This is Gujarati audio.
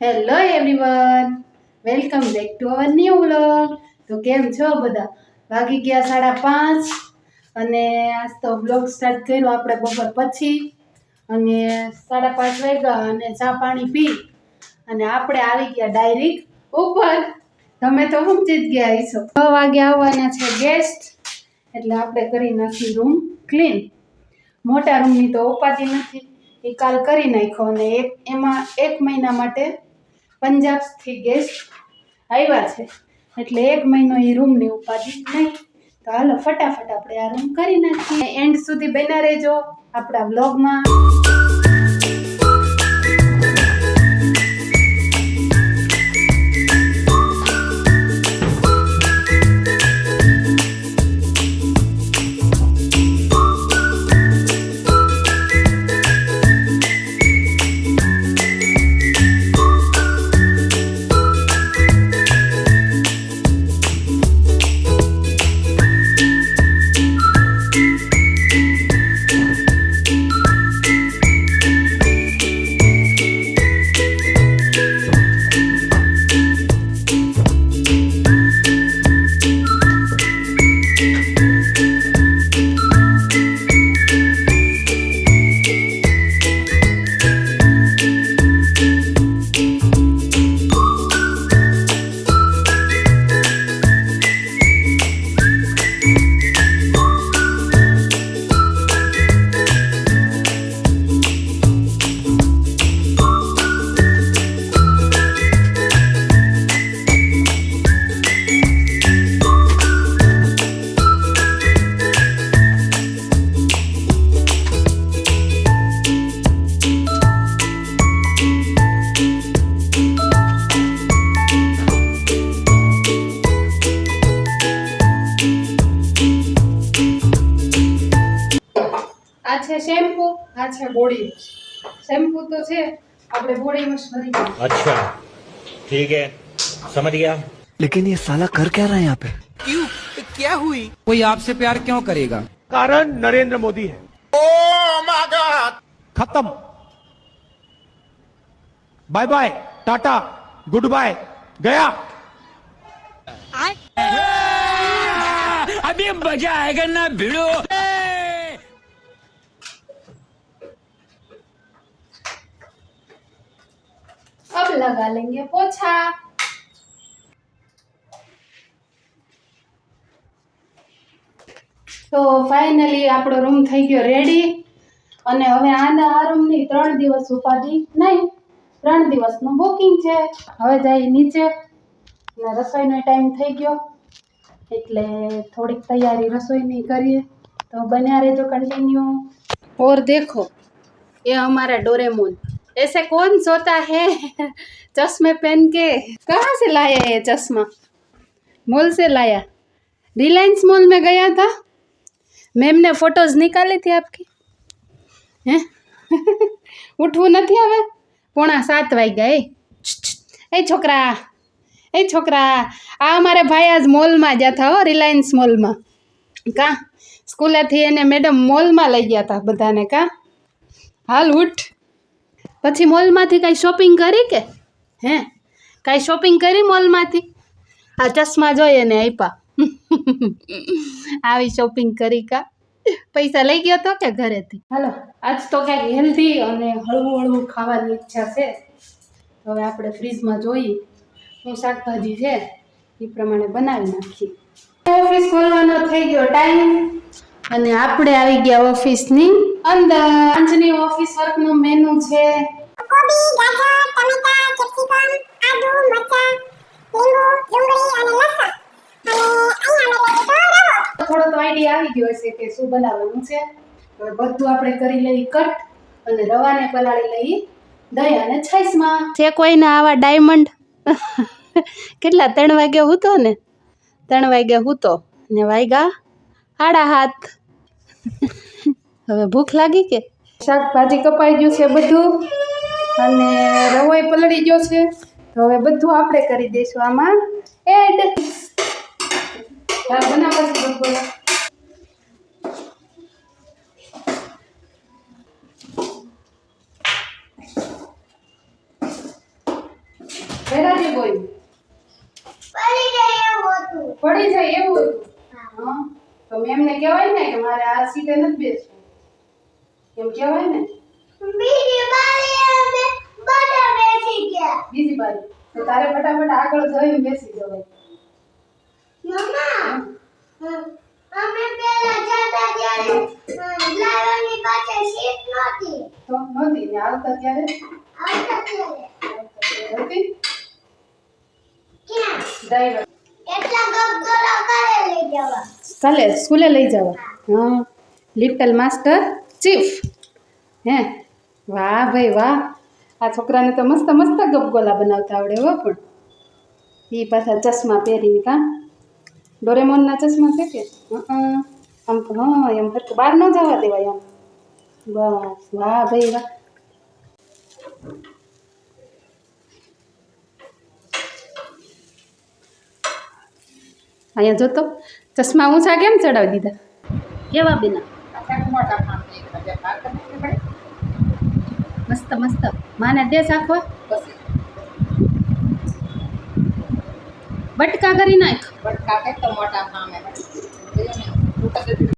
Hello everyone, welcome back to our new vlog. તો કેમ છો બધા? વાગી ગયા 5:30 અને આજ તો વ્લોગ સ્ટાર્ટ કર્યો આપણે બપોર પછી અને 5:30 વાગ્યા અને ચા પાણી પી અને આપણે આવી ગયા ડાયરેક્ટ ઉપર. તમે તો સમજી જ ગયા હશો. 6 વાગે આવવાના છે ગેસ્ટ, એટલે આપણે કરી નાખી રૂમ ક્લીન. મોટા રૂમની તો ઉપાધિ નથી, એ કાલ કરી નાખ્યો અને એમાં 1 મહિના માટે પંજાબથી ગેસ્ટ આવ્યા છે, એટલે 1 મહિનો એ રૂમની ઉપાધિ નહીં. તો હાલો ફટાફટ આપણે આ રૂમ કરી નાખીએ. એન્ડ સુધી બન્યા રહેજો આપણા વ્લોગમાં. આ છે શેમ્પુ, આ છે બોડી વોશ. શેમ્પુ તો છે, આપણે બોડી વોશ કરી દઈએ. अच्छा ठीक है, समझ गया. लेकिन ये साला कर क्या रहा है यहाँ पे? क्यों? क्या हुई? कोई आपसे प्यार क्यों करेगा? कारण नरेंद्र मोदी है. Oh my god. खत्म. बाय बाय, टाटा, गुड बाय, गया. अभी मजा आएगा ना भिड़ो. अब लगा लेंगे पोछा. તો ફાઇનલી આપણો રૂમ થઈ ગયો રેડી. અને હવે આ રૂમની 3 દિવસ ઉપાધિ નહીં, 3 દિવસનું બુકિંગ છે. હવે જઈ નીચે અને રસોઈનો ટાઈમ થઈ ગયો, એટલે થોડીક તૈયારી રસોઈની કરીએ. તો બન્યા રહેજો कंटिन्यू. और देखो ये हमारा डोरेमोन, ऐसे कौन सोता है चश्मे पहन के? कहाँ से लाया ये चश्मा? मॉल से लाया. रिलायंस मॉल में गया था, मैम ने फोटोज निकाली थी आपकी. हैं उठવું નથી હવે? 6:45 વાગ્યા. એ છોકરા, એ છોકરા, આ અમારે ભાઈ આજ મોલમાં ગયા હતા હો, રિલાયન્સ મોલમાં. કા સ્કૂલેથી એને મેડમ મોલમાં લઈ ગયા હતા બધાને. કા હાલ ઉઠ. પછી મોલમાંથી કાંઈ શોપિંગ કરી કે? હે કાંઈ શોપિંગ કરી મોલમાંથી? આ ચશ્મા જોઈએ ને આપ્યા. આવી શોપિંગ કરી કા? પૈસા લઈ ગયો તો કે ઘરેથી? હાલો આજ તો ક્યાંક હેલ્ધી અને હળવું હળવું ખાવાની ઈચ્છા છે. હવે આપણે ફ્રીજમાં જોઈએ શું શાકભાજી છે, એ પ્રમાણે બનાવી નાખીએ. ઓફિસ ખોલવાનો થઈ ગયો ટાઈમ અને આપણે આવી ગયા ઓફિસની અંદર. આજની ઓફિસ વર્કનું મેનુ છે કોબી, ગાજર, ટમેટા, કેપ્સિકમ, આદુ, મરચાં, લીંબુ, ડુંગળી અને લસણ. અને અહીંયા અમે લઈએ તો રવો. થોડો તો આઈડિયા આવી ગયો હશે કે શું બનાવવાનું છે. હવે બધું આપણે કરી લઈ કટ અને રવાને પલાળી લઈ દહીં અને છાશમાં. છે કોઈને આવા ડાયમંડ? કેટલા 3 વાગ્યા હૂતો ને? 3 વાગ્યા હૂતો ને વાગ્યા 7:30. હવે ભૂખ લાગી કે? શાકભાજી કપાઈ ગયું છે બધું અને રવોય પલળી ગયો છે. તો હવે બધું આપણે કરી દઈશું આમાં એડ. બનાવવા છે બધું. વેરાજી બોય પડી જાય એવું હતું. હા તો મેમને કહેવાય ને કે મારે આ સીટે નથી બેસવું એમ કહેવાય ને. બીજી બાજુ તો તારે ફટાફટ આગળ જઈને બેસી જવાય. તો નહોતી ને આવતા ત્યારે હતી ડ્રાઈવર કાલે સ્કૂલે લઈ જવા. હા લિટલ માસ્ટર ચીફ હે વાહ ભાઈ વાહ. આ છોકરાને તો મસ્ત મસ્ત ગપગોલા બનાવતા આવડે હો. પણ એ પાછા ચશ્મા પહેરીને કા ડોરેમોનના ચશ્મા છે કે આમ હા એમ હરખું બહાર ન જવા દેવાય આમ. બસ વાહ ભાઈ વાહ. અહીંયા જોતો ચશ્મા ઊંચા કેમ ચડાવી દીધા કેવા બેના મસ્ત મસ્ત માને દે સાખવા બટકા કરી નાખ.